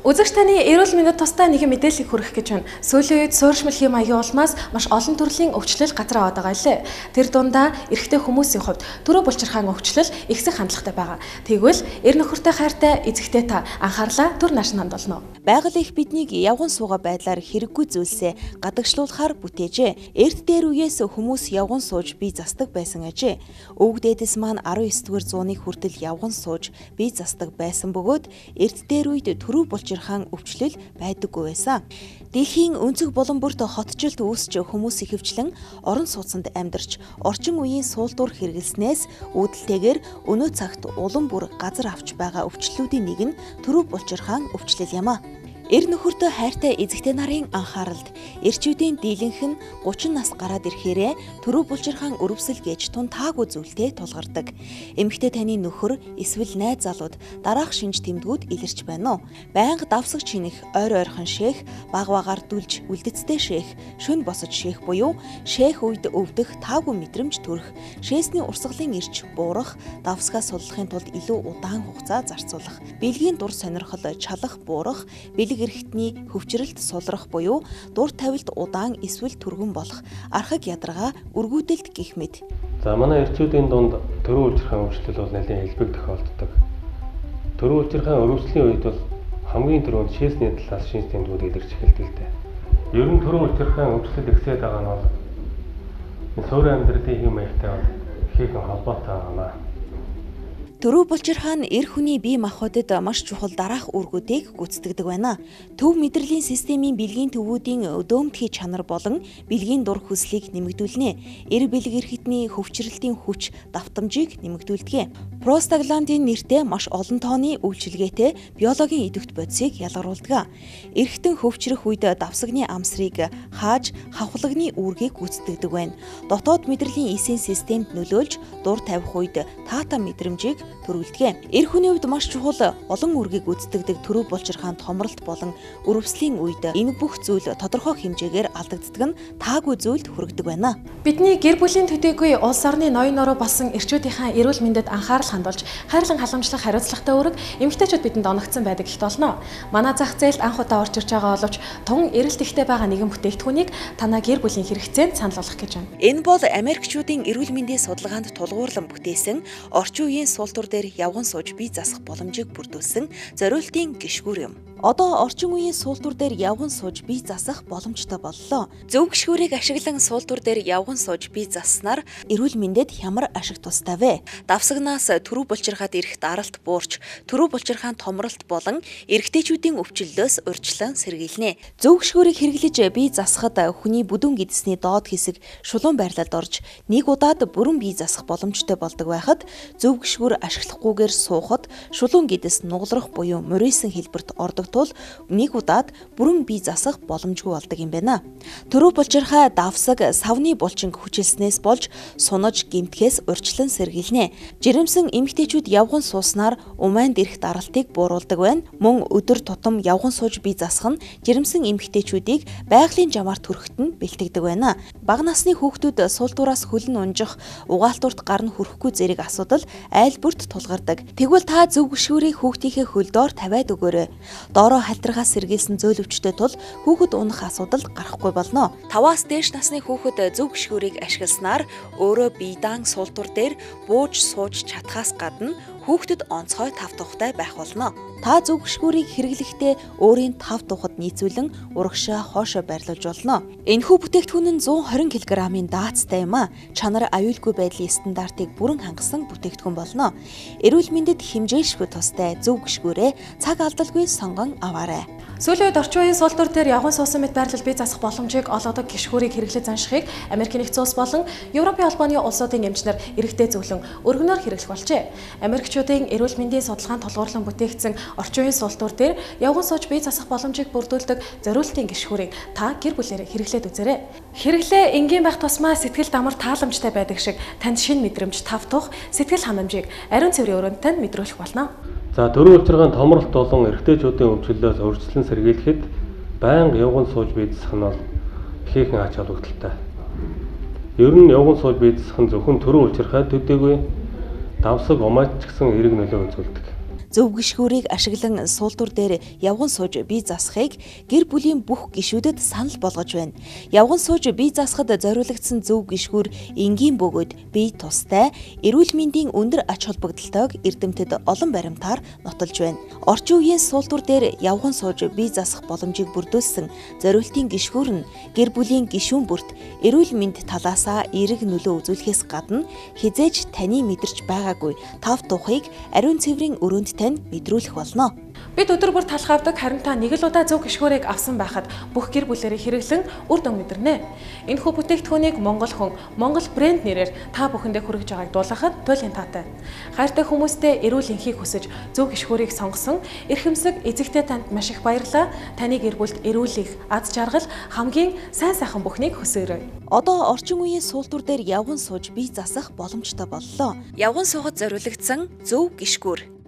Үзэгч таны эрүүл мэндэд тусдаа нэгэн мэдээлэл хүргэх гэж байна. Сүүлийн үед суурьшмалхийн маягийн улмаас маш олон төрлийн өвчлөл газар аваад байгаа лээ. Тэр дундаа эрэгтэй хүмүүсийн хувьд төрөө булчирхаан өвчлөл ихсэх хандлагатай байгаа. Тэгвэл эр нөхөртэй хайртай эзэгтэй та анхаарлаа төр нааш хандуулна уу? Байгаль их биднийг явган суугаа байдлаар хэрэггүй зүйлсээ гадагшлуулахаар бүтээжээ. Эрт дээр үеэс хүмүүс явган сууж бие засдаг байсан ажээ. Өвөг дээдэс маань 19-р зууны хүртэл явган сууж бие засдаг байсан бөгөөд эрт дээр үед төрөө булчирхаан өвчлөл байдаггүй байсан. Дэлхийн өнцөг булан бүрт хотжилт үүсч хүмүүс ихэвчлэн орон сууцанд амьдарч орчин үеийн суултуур хэрэглэснээс үүдэлтэйгээр өнөө цагт улам бүр газар авч байгаа өвчлөлүүдийн нэг нь төрөө булчирхаан өвчлөл юм а. Эр нөхөртөө хайртай эзэгтэй нарын анхааралд эрчүүдийн дийлэнх нь 30 нас гараад ирэхээрээ төрөө булчирхаан өрөвсөл гэж тун таагүй зүйлтэй тулгардаг. Эмэгтэй таны нөхөр эсвэл найз залууд дараах шинж тэмдгүүд илэрч байна уу? Байнга давсаг чинэх, ойр ойрхон шээх, баг багаар дүлж үлдэцтэй шээх, шөнө босож шээх буюу шээх үед өвдөх таагүй мэдрэмж төрөх, шээсний урсгалын эрч буурах, давсгаа суллахын тулд илүү удаан хугацаа зарцуулах, бэлгийн дур сонирхол чалах буурах, бэлэг эрхтний хөвчрөлт сулрах буюу дур тавилт удаан эсвэл түргэн болох, архаг ядаргаа өргүүдэлт гэх мэт. За манай эрчүүдийн дунд төрөө булчирхаан өвчлөл бол нэлээд элбэг тохиолддог. Төрөө булчирхаан өрөвслийн үед бол хамгийн түрүүнд шээсний талаас шинж тэмдгүүд илэрч эхэлдэг л дээ. Ер нь төрөө булчирхаан өвчлөл ихсээд байгаа нь бол суурь амьдралын хэм маягтай ихээхэн холбоотой байна. Төрөө булчирхаан эр хүний бие махбодод маш чухал дараах үүргүүдийг гүйцэтгэдэг байна. Төв мэдрэлийн системийн бэлгийн төвүүдийн өдөмтгий чанар болон бэлгийн дур хүслийг нэмэгдүүлнэ. Эр бэлэг эрхтний хөвчрөлтийн хүч давтамжийг нэмэгдүүлдэг. Простагландин нэртэй маш олон тооны үйлчилгээтэй биологийн идэвхт бодисыг ялгаруулдаг. Эрхтэн хөвчрөх үед давсагны амсрыг хааж хавхлагны үүргийг гүйцэтгэдэг байна. Дотоод мэдрэлийн эсийн системд нөлөөлж дур тавих үед таата мэдрэмжийг төрүүлдэг. Эр хүний хувьд маш чухал олон үүргийг гүйцэтгэдэг төрөө булчирхаан томролт болон өрөвслийн үед энэ бүх зүйл тодорхой хэмжээгээр алдагддаг нь таагүй зүйлд хүргэдэг байна. Бидний гэр бүлийн төдийгүй улс орны ноён нороо болсон эрчүүдийнхээ эрүүл мэндэд анхаарал хандуулж хайрлан халамжлах хариуцлагатай үүрэг эмэгтэйчүүд бидэнд оногдсон байдаг гэх толно. Манай зах зээлд анх удаа орж ирж байгаа боловч тун эрэлт ихтэй байгаа нэгэн бүтээгдэхүүнийг танаа гэр бүлийн хэрэгцээнд санал болгох гэж байна. Энэ бол Америкчүүдийн эрүүл мэндийн судалгаанд тулгуурлан бүтээсэн орчин үеийн суултуур дээр явган сууж бие засах боломжийг бүрдүүлсэн зориултын гишгүүр юм. Одоо орчин үеийн суултуур дээр явган сууж бие засах боломжтой боллоо. Зөв гишгүүрийг ашиглан суултуур дээр явган сууж бие заснаар эрүүл мэндэд ямар ашиг тустай вэ? Давсагнаас төрөө булчирхаад ирэх даралт буурч, төрөө булчирхаан томролт болон эрэгтэйчүүдийн өвчлөлөөс урьдчилан сэргийлнэ. Зөв гишгүүрийг хэрэглэж бие засахад хүний бүдүүн гэдэсний доод хэсэг шулуун байрлалд орж нэг удаад бүрэн бие засах боломжтой болдог байхад зөв гишгүүр ашиглахгүйгээр суухад шулуун гэдэс нугалрах буюу мурисэн хэлбэрт ордог тул нэг удаад бүрэн бие засах боломжгүй болдог юм байна. Төрөө булчирхай давсаг савны булчин хүчилснээс болж сунаж гэмтгэхээс урьдчилан сэргийлнэ. Жирэмсэн эмэгтэйчүүд явган сууснаар умайнд ирэх даралтыг бууруулдаг байна. Мөн өдөр тутам явган сууж бие засах нь жирэмсэн эмэгтэйчүүдийг байгалийн жамаар төрөхөд нь бэлтгэдэг байна. Бага насны хүүхдүүд суултуураас хөлн унжих, угаалтурт гар нь хүрэхгүй зэрэг асуудал айл бүрт тулгардаг. Тэгвэл та зөв гишгүүрийг хүүхдийнхээ хөлдоор тавиад өгөөрэй. Доороо халтрахаас сэргийлсэн зөөлөвчтэй тул хүүхэд унах асуудал гарахгүй болно. 5-аас дээш насны хүүхэд зөв гишгүүрийг ашигласнаар өөрөө биедан суултуур дээр бууж сууж чадхаас гадна хүүхдэд онцгой тав тухтай байх болно. Та зөв гишгүүрийг хэрэглэхдээ өөрийн тав тухад нийцүүлэн урагшаа хоошоо байрлуулж болно. Энэхүү бүтээгдэхүүн нь 120 кг-ийн даацтай юм а. Чанар аюулгүй байдлын стандартыг бүрэн хангасан бүтээгдэхүүн болно. Эрүүл мэндэд хэмжээшгүй тустай зөв гишгүүрээ цаг алдалгүй сонгон аваарай. Сүүлийн үед орчин үеийн суултуур дээр явган суусан мэт байрлал бие засах боломжийг олгодог гишгүүрийг хэрэглэж заншихыг Америкийн нэгдсэн улс болон Европын холбооны улсуудын эмчнэр эрэгтэй зөвлөн өргөнөөр хэрэглэх болжээ. Америкчуудын эрүүл мэндийн судалгаанд толгуурлан бүтээгдсэн орчин үеийн суултуур дээр явган сууж бие засах боломжийг бүрдүүлдэг зориултын гишгүүрийг та гэр бүлээрээ хэрэглээд үзээрэй. Хэрэглээ энгийн байх тусмаа сэтгэл дамар тааламжтай байдаг шиг танд шинэ мэдрэмж, тав тух, сэтгэл ханамжийг ариун цэврийн өрөөнд танд мэдрүүлэх болно. За төрөө булчирхаан томролт болон эрэгтэйчүүдийн өвчлөлөөс урьдчилан сэргийлэхэд байнга явган сууж бие засах нь бол ихээхэн ач холбогдолтой. Ер нь явган сууж бие засах нь зөвхөн төрөө булчирхай төдийгүй давсаг умайч ч гэсэн эерэг нөлөө үзүүлдэг. Зөв гишгүүрийг ашиглан суултур дээр явган сууж бие засахыг гэр бүлийн бүх гишүүдэд санал болгож байна. Явган сууж бие засахад зориулагдсан зөв гишгүүр энгийн бөгөөд бие тустай, эрүүл мэндийн өндөр ач холбогдолтойг эрдэмтэд олон баримтаар нотолж байна. Орчин үеийн суултур дээр явган сууж бие засах боломжийг бүрдүүлсэн зориултын гишгүүр нь гэр бүлийн гишүүн бүрт эрүүл мэнд талаасаа эерэг нөлөө үзүүлэхээс гадна хизээж таны мэдэрч байгаагүй тав тухыг ариун цэврийн өрөөнд тань мэдрүүлэх болно. Бид өдөр бүр талх авдаг, харин та нэг л удаа зөв гишгүүрийг авсан байхад бүх гэр бүлээрээ хэрэглэн үр дүн мэдэрнэ. Энэхүү бүтээгдэхүүнийг Монгол хүн, Монгол брэнд нэрээр та бүхэндээ хүргэж байгааг дуулгахад туйлын таатай. Хайртай хүмүүстээ эрүүл энхийг хүсэж зөв гишгүүрийг сонгосон эрхэмсэг эзэгтэй танд маш их баярлалаа. Таны гэр бүлд эрүүл их, аз жаргал, хамгийн сайн сайхан бүхнийг хүсээрэй. Одоо орчин үеийн суултур дээр явган сууж бие засах боломжтой боллоо. Явган суухад зориулагдсан зөв гишгүүр